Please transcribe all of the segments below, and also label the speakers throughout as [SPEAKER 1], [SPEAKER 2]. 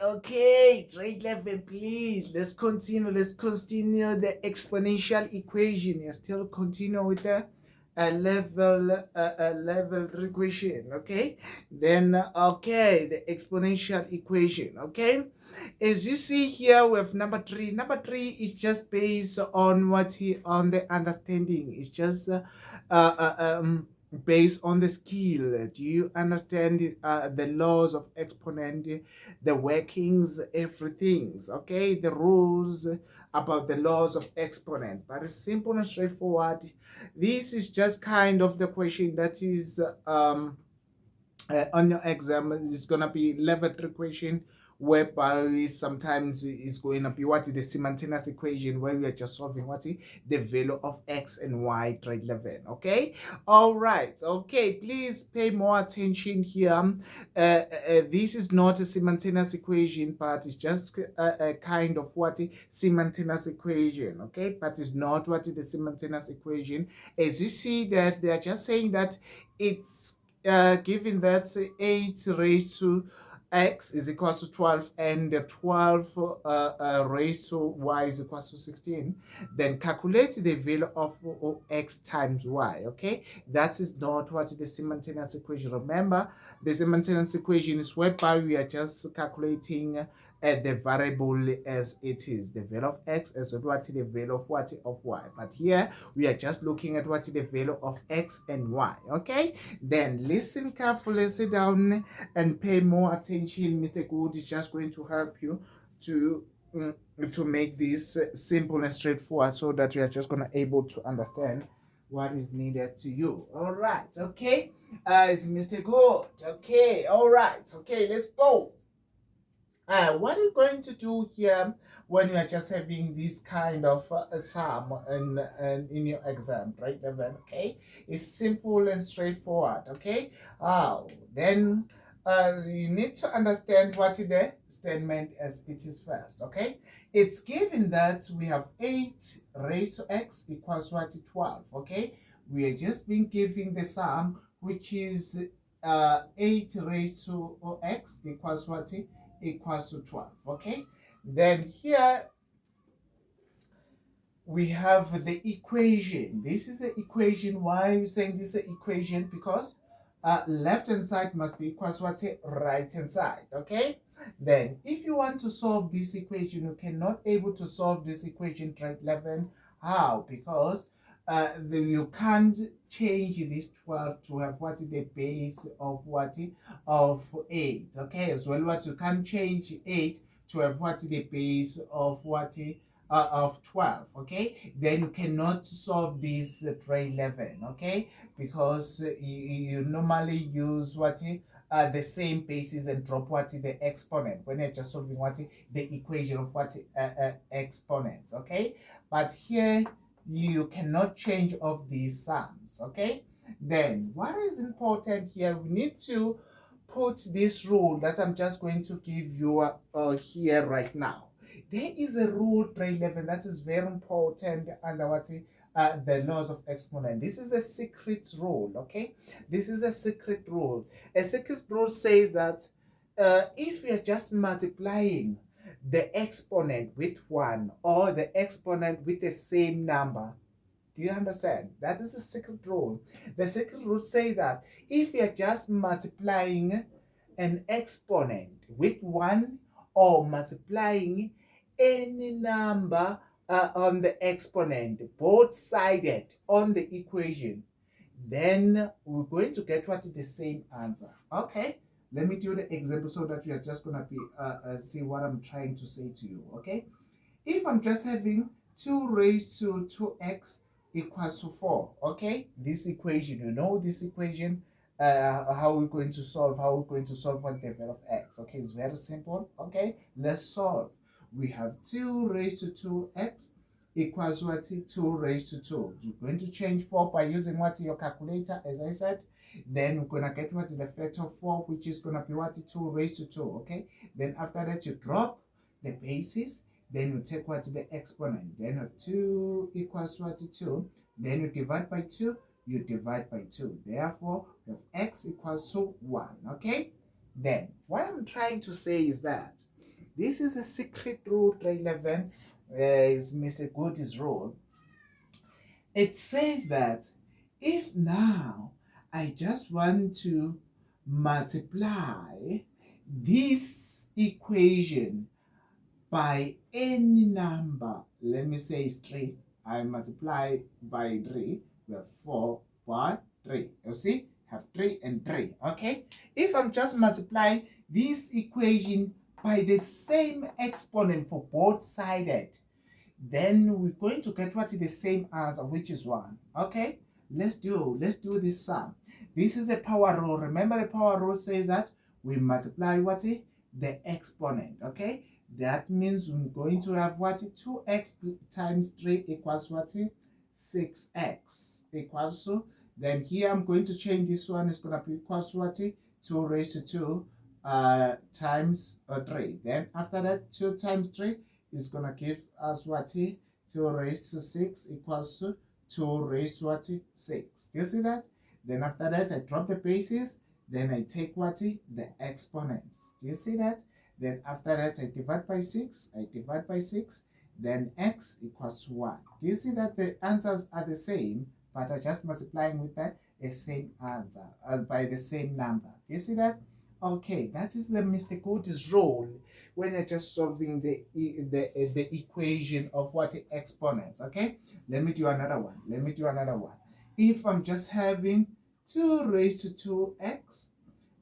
[SPEAKER 1] Okay, grade 11, please. Let's continue. Let's continue the exponential equation. You still continue with the level equation. Okay, then okay, the exponential equation. Okay, as you see here, we have number three. Number three is just based on on the understanding. It's just uh, uh, um based on the skill. Do you understand the laws of exponent, the workings, everything's okay, the rules about the laws of exponent? But it's simple and straightforward. This is just kind of the question that is on your exam. Is gonna be level 3 question, whereby sometimes it's going to be what is the simultaneous equation, where we are just solving what is the value of x and y, grade 11. Okay, all right, okay, please pay more attention here. This is not a simultaneous equation, but it's just a kind of what is simultaneous equation. Okay, but it's not what is the simultaneous equation. As you see that they are just saying that it's given that 8 raised to x is equals to 12, and 12 raised to y is equals to 16, then calculate the value of x times y. Okay, that is not what the simultaneous equation. Remember, the simultaneous equation is whereby we are just calculating the variable as it is, the value of x as well what the value of what of y. But here we are just looking at what the value of x and y. Okay, then listen carefully, sit down and pay more attention. Mr. Good is just going to help you to to make this simple and straightforward, so that you are just going to able to understand what is needed to you. All right, okay, it's Mr. Good. Okay, all right, okay, let's go. What are you going to do here when you are just having this kind of sum in your exam, right, Evan? Okay, it's simple and straightforward. Okay, then you need to understand what is the statement as it is first. Okay, it's given that we have 8 raised to x equals what, 12. Okay, we are just being given the sum, which is 8 raised to x equals what, equals to 12. Okay, then here we have the equation. This is the equation. Why are we saying this is an equation? Because left hand side must be equals what, right hand side. Okay, then if you want to solve this equation, you cannot able to solve this equation, grade 11. How? Because you can't change this 12 to have what is the base of what, of 8. Okay, as well what you can't change 8 to have what is the base of what, of 12. Okay, then you cannot solve this grade 11. Okay, because you normally use what, the same basis and drop what, the exponent when you're just solving what, the equation of what, exponents. Okay, but here you cannot change of these sums. Okay, then what is important here, we need to put this rule that I'm just going to give you here right now. There is a rule, grade 11, that is very important under what, the laws of exponent. This is a secret rule. Okay, this is a secret rule. A secret rule says that if we are just multiplying the exponent with 1 or the exponent with the same number, do you understand? That is a secret rule. The secret rule says that if we are just multiplying an exponent with 1 or multiplying any number on the exponent, both sided on the equation, then we're going to get what is the same answer. Okay, let me do the example so that you are just gonna be see what I'm trying to say to you. Okay, if I'm just having 2 raised to 2x equals to 4. Okay, this equation, you know this equation, how we're going to solve, what the value of x. Okay, it's very simple. Okay, let's solve. We have 2 raised to 2x equals what, 2 raised to 2. You're going to change 4 by using what, your calculator, as I said. Then we're gonna get what, the factor of 4, which is gonna be what, 2 raised to 2. Okay, then after that you drop the basis, then you take what, the exponent, then you have 2 equals what, 2, then you divide by 2, you divide by 2, therefore you have x equals to 1. Okay, then what I'm trying to say is that This is a secret rule 311, is Mr. Goody's rule. It says that if now I just want to multiply this equation by any number, let me say it's 3, I multiply by 3, we have 4 by 3. You see, have 3 and 3. Okay, if I'm just multiplying this equation by the same exponent for both sided, then we're going to get what is the same answer, which is 1. Okay, let's do this sum. This is a power rule. Remember, the power rule says that we multiply what is the exponent. Okay, that means we're going to have what, 2x times 3 equals what, 6x equals to, then here I'm going to change this one, is going to be equals to what, 2 raised to 2 times 3. Then after that, 2 times 3 is going to give us what, 2 raised to 6 equals to 2 raised to what, 6. Do you see that? Then after that, I drop the bases, then I take what, the exponents. Do you see that? Then after that, I divide by 6, then x equals 1. Do you see that the answers are the same, but I'm just multiplying with the same answer, by the same number. Do you see that? Okay, that is the Mr. Goody's rule when you're just solving the equation of what exponents. Okay, let me do another one. If I'm just having 2 raised to 2x,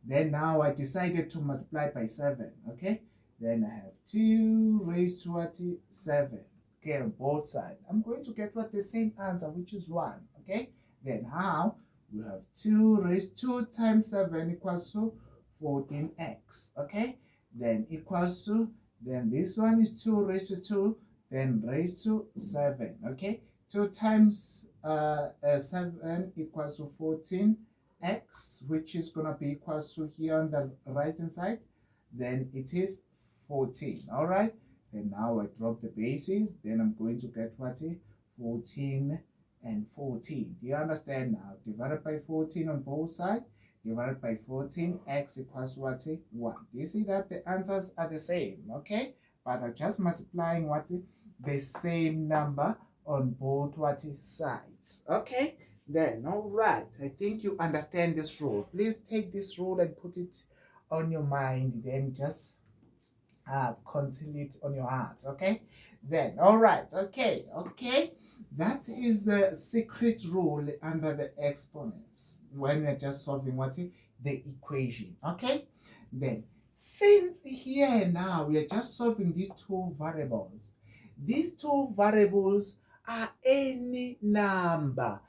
[SPEAKER 1] then now I decided to multiply by 7. Okay, then I have 2 raised to what, 7. Okay, on both sides, I'm going to get what, the same answer, which is 1. Okay, then how? We have 2 raised 2 times 7 equals to 14x. Okay, then equals to, then this one is 2 raised to 2, then raised to 7. Okay, 2 times 7 equals to 14x, which is going to be equals to, here on the right hand side, then it is 14. All right, and now I drop the bases, then I'm going to get what, 14 and 14. Do you understand now? Divided by 14 on both sides, divided by 14, x equals what, 1. Do you see that the answers are the same? Okay, but I'm just multiplying what, the same number on both what, sides. Okay, then all right, I think you understand this rule. Please take this rule and put it on your mind, then just conceal it on your heart. Okay, then all right, okay, that is the secret rule under the exponents when we're just solving what, the equation. Okay, then since here now we are just solving these two variables, are any number.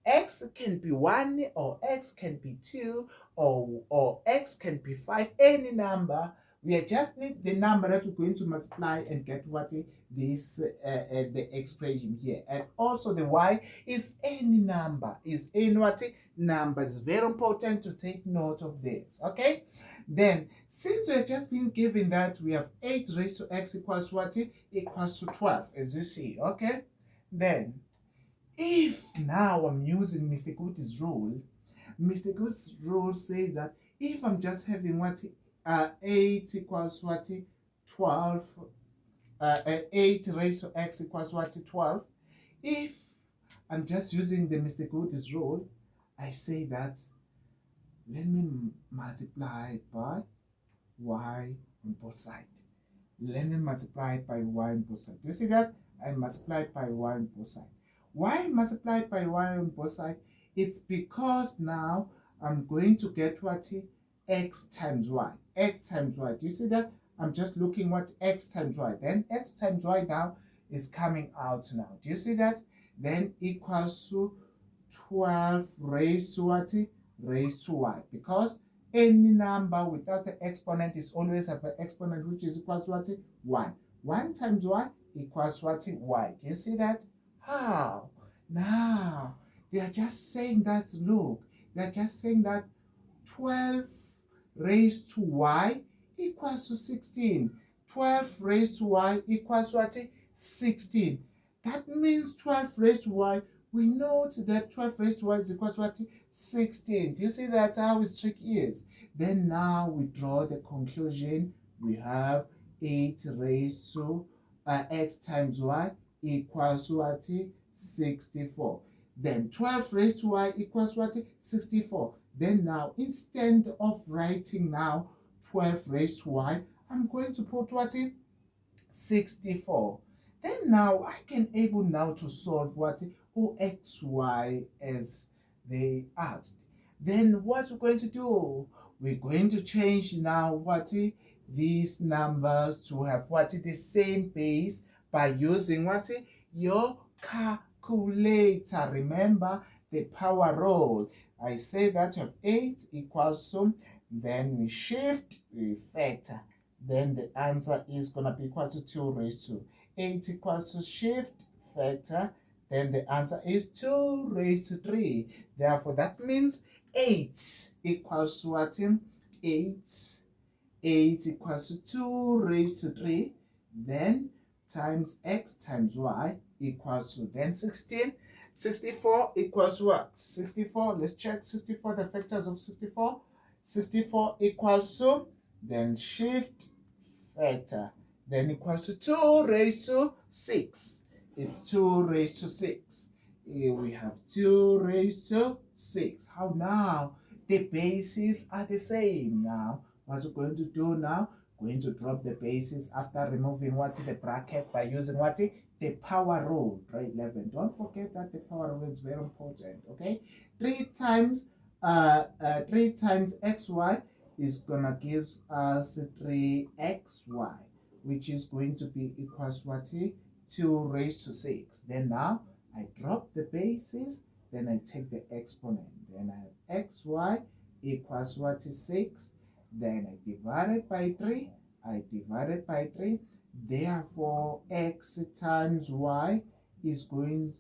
[SPEAKER 1] X can be 1, or x can be 2, or x can be 5, any number. We just need the number that we're going to multiply and get what, this the expression here. And also the y is any number, is any what, number. It's very important to take note of this. Okay, then since we're just been given that we have 8 raised to x equals what, equals to 12, as you see. Okay, then if now I'm using Mr. Goody's rule, Mr. Goody's rule says that if I'm just having what, 8 equals what, 12, 8 raised to x equals what, 12. If I'm just using the Mr. Goody's rule, I say that let me multiply by y on both sides. Let me multiply by y on both sides. Do you see that? I multiplied by y on both sides. Why multiply by y on both sides? It's because now I'm going to get what, x times y. X times y. Do you see that? I'm just looking what x times y. Then x times y now is coming out now. Do you see that? Then equals to 12 raised to what? Raised to y. Because any number without the exponent is always have an exponent which is equal to what? 1. 1 times y equals what? Y. Do you see that? How? Now, they are just saying that, look, they are just saying that 12 raised to y equals to 16. 12 raised to y equals what? 16. That means 12 raised to y, we know that 12 raised to y is equal to what? 16. Do you see that how its trick is? Then now we draw the conclusion. We have 8 raised to x times y equals what? 64. Then 12 raised to y equals what? 64. Then now, instead of writing now 12 raised to y, I'm going to put what? 64. Then now I can able now to solve what? OXY as they asked. Then what we're going to do? We're going to change now what? These numbers to have what? The same base by using what? Your calculator. Remember the power rule. I say that of 8 equals to, then we shift, we factor. Then the answer is going to be equal to 2 raised to 8 equals to shift factor. Then the answer is 2 raised to 3. Therefore, that means 8 equals to what? 8. 8 equals to 2 raised to 3. Then times x times y equals to then 16. 64 equals what? 64, let's check 64, the factors of 64. 64 equals to, then shift factor, then equals to 2 raised to 6. It's 2 raised to 6. Here we have 2 raised to 6. How now? The bases are the same now. What we're going to do now, going to drop the bases after removing what? The bracket by using what? The power rule, grade 11. Don't forget that the power rule is very important, okay? 3 times 3 times xy is gonna give us 3xy, which is going to be equals what? 2 raised to 6. Then now I drop the bases, then I take the exponent. Then I have xy equals what? 6. Then I divide it by 3. I divide it by 3. Therefore, x times y is going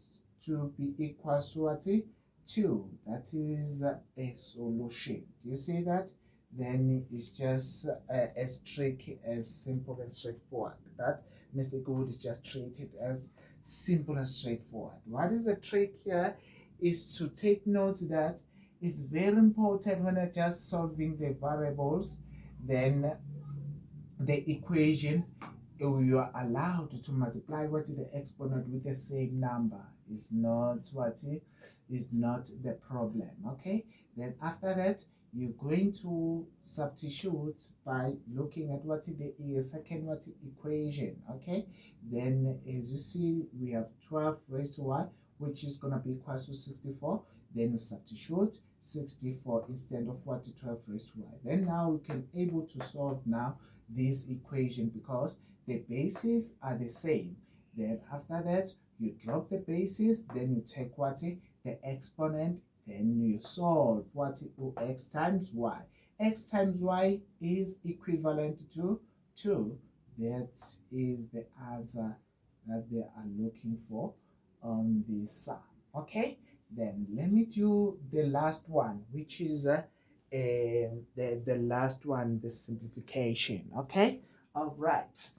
[SPEAKER 1] to be equals to what? 2. That is a solution. Do you see that? Then it's just as tricky, as simple and straightforward. That Mr. Good is just treated as simple and straightforward. What is the trick here is to take note that it's very important when you're just solving the variables, then the equation, you are allowed to multiply what is the exponent with the same number. Is not what is not the problem. Okay, then after that you're going to substitute by looking at what is the second what equation. Okay, then as you see we have 12 raised to y, which is going to be equal to 64. Then we substitute 64 instead of what? 12 raised to y. Then now we can able to solve now this equation because the bases are the same. Then after that you drop the bases, then you take what? The exponent, then you solve what? X times y. X times y is equivalent to 2. That is the answer that they are looking for on the sum. Okay, then let me do the last one, which is the last one, the simplification. Okay, all right.